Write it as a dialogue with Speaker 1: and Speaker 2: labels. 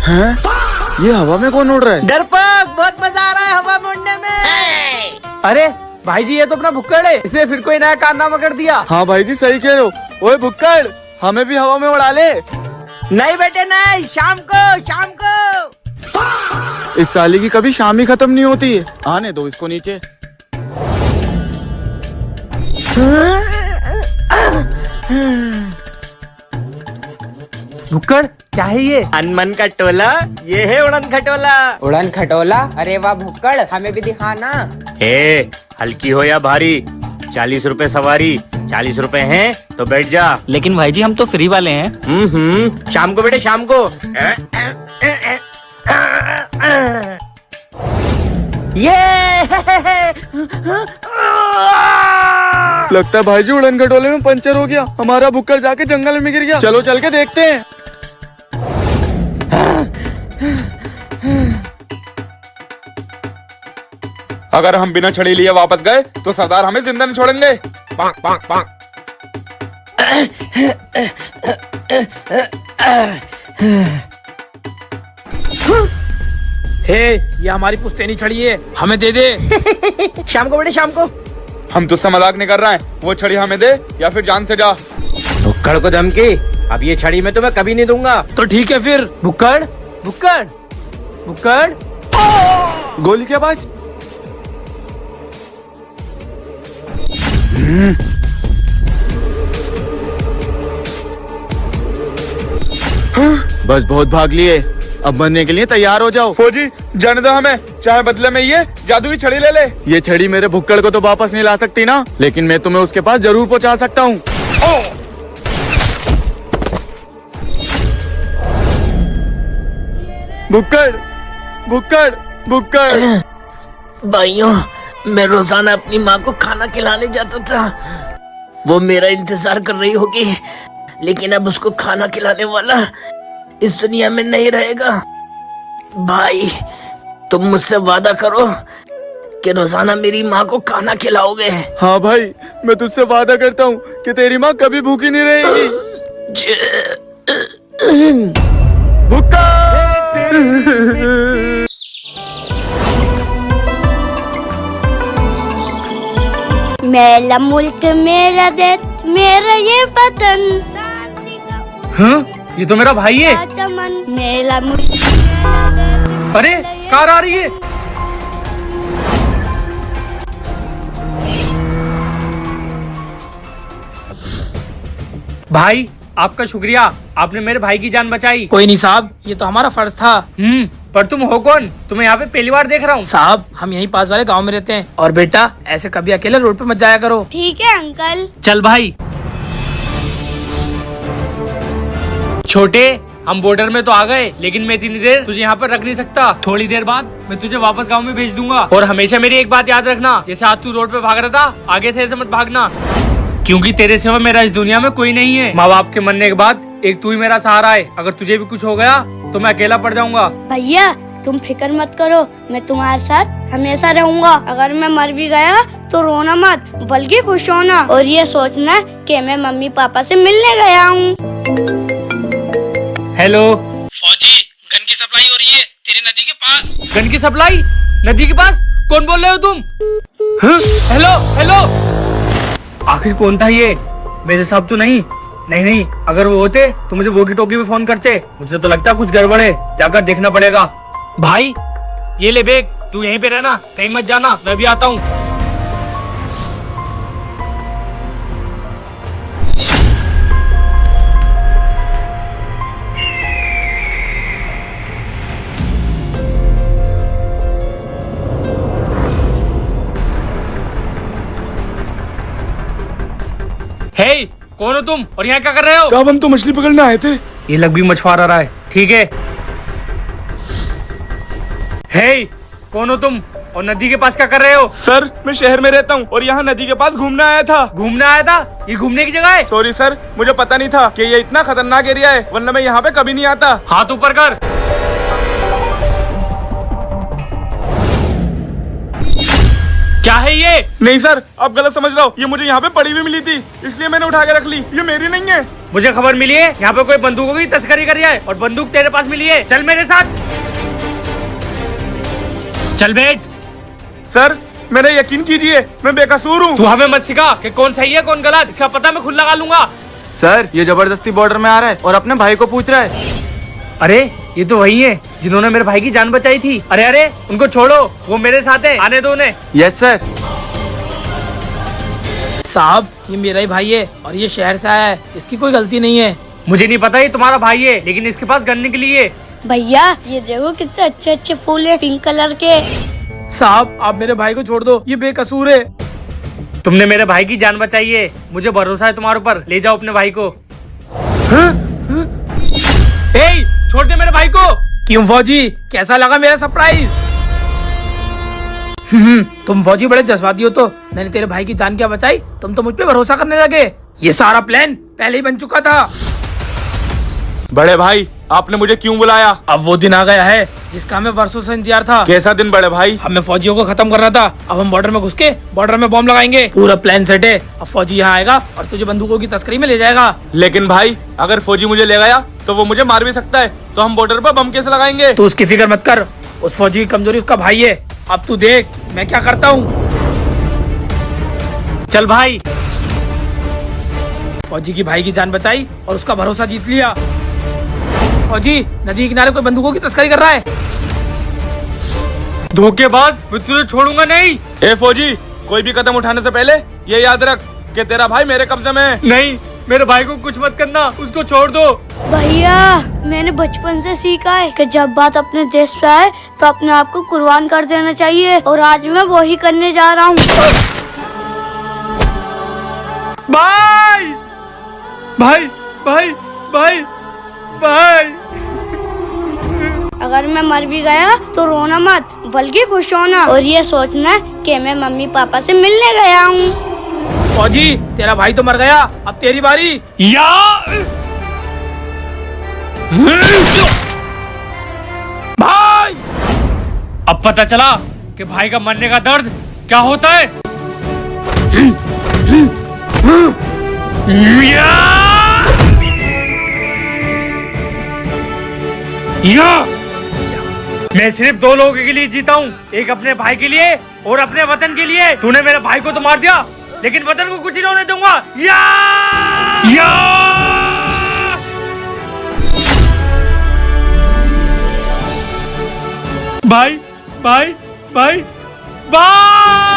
Speaker 1: हैं? ये हवा में कौन उड़ रहा है?
Speaker 2: डरपोक, बहुत मजा आ रहा है हवा में उड़ने में।
Speaker 3: अरे भाई जी, ये तो अपना भुक्कड़ है, इसने फिर कोई नया कारनामा कर दिया।
Speaker 1: हाँ भाई जी सही कह रहे हो। ओए भुक्कड़, हमें भी हवा में उड़ा ले।
Speaker 2: नहीं बेटे नहीं, शाम को।
Speaker 1: इस साली की कभी शाम ही खत्म नहीं होती है। आने दो इसको नीचे।
Speaker 3: भुक्कड़ क्या है ये?
Speaker 2: अनमन का टोला, ये है उड़न खटोला।
Speaker 4: उड़न खटोला? अरे वाह भुक्कड़, हमें भी दिखाना।
Speaker 2: हल्की हो या भारी, 40 रुपए सवारी। 40 रुपए हैं तो बैठ जा।
Speaker 5: लेकिन भाई जी हम तो फ्री वाले हैं।
Speaker 2: शाम को बेटे शाम को। ये
Speaker 1: लगता है भाई जी उड़न खटोले में पंचर हो गया। हमारा भुक्कड़ जाके जंगल में गिर गया। चलो चल के देखते हैं।
Speaker 6: अगर हम बिना छड़ी लिए वापस गए तो सरदार हमें जिंदा नहीं छोड़ेंगे। पांक पांक पांक।
Speaker 3: ये हमारी पुश्तैनी छड़ी है, हमें दे दे।
Speaker 2: शाम को बेटे शाम को।
Speaker 6: हम तुझसे मजाक नहीं कर रहे हैं, वो छड़ी हमें दे या फिर जान से जा।
Speaker 2: भुक्कड़ को धमकी, अब ये छड़ी मैं तुम्हें कभी नहीं दूंगा।
Speaker 3: तो ठीक है फिर। भुक्कड़ भुक्कड़ भुक्कड़।
Speaker 1: गोली के आवाज। बस बहुत भाग लिए, अब मरने के लिए तैयार हो जाओ।
Speaker 6: फौजी जाने दो हमें, चाहे बदले में ये जादुई छड़ी ले ले।
Speaker 1: ये छड़ी मेरे भुक्कड़ को तो वापस नहीं ला सकती ना, लेकिन मैं तुम्हें उसके पास जरूर पहुंचा सकता हूँ। भुक्कड़ भुक्कड़ भुक्कड़।
Speaker 2: भाइयों, मैं रोजाना अपनी माँ को खाना खिलाने जाता था। वो मेरा इंतजार कर रही होगी, लेकिन अब उसको खाना खिलाने वाला इस दुनिया में नहीं रहेगा। भाई, तुम मुझसे वादा करो कि रोजाना मेरी माँ को खाना खिलाओगे।
Speaker 1: हाँ भाई, मैं तुझसे वादा करता हूँ कि तेरी माँ कभी भूखी नहीं रहेगी। भुक्कड़।
Speaker 7: मेरा मुल्क मेरा देश मेरा ये वतन।
Speaker 3: हाँ? ये तो मेरा भाई है।
Speaker 7: चमन मेरा मुल्क मेरा देश।
Speaker 3: अरे कार आ रही है। भाई आपका शुक्रिया, आपने मेरे भाई की जान बचाई।
Speaker 8: कोई नहीं साहब, ये तो हमारा फर्ज था।
Speaker 3: पर तुम हो कौन? तुम्हें यहाँ पे पहली बार देख रहा हूँ।
Speaker 8: साहब हम यहीं पास वाले गांव में रहते हैं। और बेटा ऐसे कभी अकेले रोड पे मत जाया करो।
Speaker 7: ठीक है अंकल।
Speaker 3: चल भाई। छोटे, हम बॉर्डर में तो आ गए, लेकिन मैं इतनी देर तुझे यहाँ पर रख नहीं सकता। थोड़ी देर बाद मैं तुझे वापस गांव में भेज दूंगा। और हमेशा मेरी एक बात याद रखना, जैसे आज तू रोड पे भाग रहा था, आगे से ऐसे मत भागना, क्योंकि तेरे सिवा मेरा इस दुनिया में कोई नहीं है। माँ बाप के मरने के बाद एक तू ही मेरा सहारा है। अगर तुझे भी कुछ हो गया तो मैं अकेला पड़ जाऊंगा।
Speaker 7: भैया तुम फिक्र मत करो, मैं तुम्हारे साथ हमेशा रहूंगा। अगर मैं मर भी गया तो रोना मत, बल्कि खुश होना और ये सोचना कि मैं मम्मी पापा से मिलने गया हूँ।
Speaker 3: हेलो
Speaker 8: फौजी, गन की सप्लाई हो रही है तेरी नदी के पास।
Speaker 3: गन की सप्लाई? नदी के पास? कौन बोल रहे हो तुम? Hello hello. आखिर कौन था ये? मेरे साहब तो नहीं। नहीं, अगर वो होते तो मुझे वॉकी टॉकी में फोन करते। मुझे तो लगता कुछ गड़बड़ है, जाकर देखना पड़ेगा। भाई ये ले बैग, तू यहीं पे रहना, कहीं मत जाना, मैं भी आता हूँ। हे, कौन हो तुम और यहाँ क्या कर रहे हो?
Speaker 1: साहब हम तो मछली पकड़ने आए थे।
Speaker 3: ये लग भी मछुआरा रहा है। ठीक है। हे, कौन हो तुम और नदी के पास क्या कर रहे हो?
Speaker 6: सर मैं शहर में रहता हूँ और यहाँ नदी के पास घूमने आया था।
Speaker 3: घूमने आया था? ये घूमने की जगह है?
Speaker 6: सॉरी सर, मुझे पता नहीं था कि ये इतना खतरनाक एरिया है, वरना मैं यहाँ पे कभी नहीं आता।
Speaker 3: हाथ ऊपर कर। क्या है ये?
Speaker 6: नहीं सर, आप गलत समझ रहे हो। ये मुझे यहाँ पे पड़ी हुई मिली थी, इसलिए मैंने उठा के रख ली। ये मेरी नहीं है।
Speaker 3: मुझे खबर मिली है यहाँ पे कोई बंदूकों की तस्करी कर रहा है और बंदूक तेरे पास मिली है। चल मेरे साथ, चल बैठ।
Speaker 6: सर मेरे यकीन कीजिए, मैं बेकसूर हूँ।
Speaker 3: तू हमें मत सिखा कि कौन सही है कौन गलत, इसका पता मैं खुद लगा लूंगा।
Speaker 1: सर ये जबरदस्ती बॉर्डर में आ रहा है और अपने भाई को पूछ रहा है।
Speaker 3: अरे ये तो वही है जिन्होंने मेरे भाई की जान बचाई थी। अरे अरे उनको छोड़ो, वो मेरे साथ है, आने दो उन्हें।
Speaker 1: Yes sir.
Speaker 8: साहब ये मेरा ही भाई है और ये शहर से आया है, इसकी कोई गलती नहीं है।
Speaker 3: मुझे नहीं पता ये तुम्हारा भाई है, लेकिन इसके पास गन निकली है।
Speaker 7: भैया ये देखो कितने अच्छे अच्छे फूल है पिंक कलर के।
Speaker 8: साहब आप मेरे भाई को छोड़ दो, ये बेकसूर है।
Speaker 3: तुमने मेरे भाई की जान बचाई है, मुझे भरोसा है तुम्हारे ऊपर। ले जाओ अपने भाई को। ए, छोड़ दे मेरे भाई को।
Speaker 8: क्यों फौजी, कैसा लगा मेरा सरप्राइज? तुम फौजी बड़े जज्बाती हो। तो मैंने तेरे भाई की जान क्या बचाई, तुम तो मुझ पे भरोसा करने लगे। ये सारा प्लान पहले ही बन चुका था।
Speaker 6: बड़े भाई आपने मुझे क्यों बुलाया?
Speaker 8: अब वो दिन आ गया है जिसका हमें वर्षों से इंतजार था।
Speaker 6: कैसा दिन बड़े भाई?
Speaker 8: हमें फौजियों को खत्म करना था। अब हम बॉर्डर में घुस के बॉर्डर में बॉम्ब लगाएंगे। पूरा प्लान सेट है। अब फौजी यहाँ आएगा और तुझे बंदूकों की तस्करी में ले जाएगा।
Speaker 6: लेकिन भाई अगर फौजी मुझे ले गया तो वो मुझे मार भी सकता है, तो हम बॉर्डर पर बम कैसे लगाएंगे?
Speaker 8: तू उसकी फिक्र मत कर, उस फौजी की कमजोरी उसका भाई है। अब तू देख मैं क्या करता हूँ।
Speaker 3: चल भाई।
Speaker 8: फौजी की भाई की जान बचाई और उसका भरोसा जीत लिया। फौजी नदी के किनारे कोई बंदूकों की तस्करी कर रहा है।
Speaker 3: धोखेबाज, मैं तुझे छोड़ूंगा नहीं।
Speaker 6: ए फौजी, कोई भी कदम उठाने से पहले ये याद रख कि तेरा भाई मेरे कब्जे में है।
Speaker 3: नहीं, मेरे भाई को कुछ मत करना, उसको छोड़ दो।
Speaker 7: भैया मैंने बचपन से सीखा है कि जब बात अपने देश पे आए तो अपने आप को कुर्बान कर देना चाहिए, और आज मैं वो ही करने जा रहा हूँ।
Speaker 3: भाई भाई भाई भाई भाई।
Speaker 7: अगर मैं मर भी गया तो रोना मत, बल्कि खुश होना, और ये सोचना कि मैं मम्मी पापा से मिलने गया हूँ।
Speaker 8: फौजी तेरा भाई तो मर गया, अब तेरी बारी।
Speaker 3: या
Speaker 8: भाई
Speaker 3: अब पता चला कि भाई का मरने का दर्द क्या होता है। या मैं सिर्फ दो लोगों के लिए जीता हूँ, एक अपने भाई के लिए और अपने वतन के लिए। तूने मेरे भाई को तो मार दिया, लेकिन वतन को कुछ नहीं होने दूंगा। या भाई भाई भाई भाई।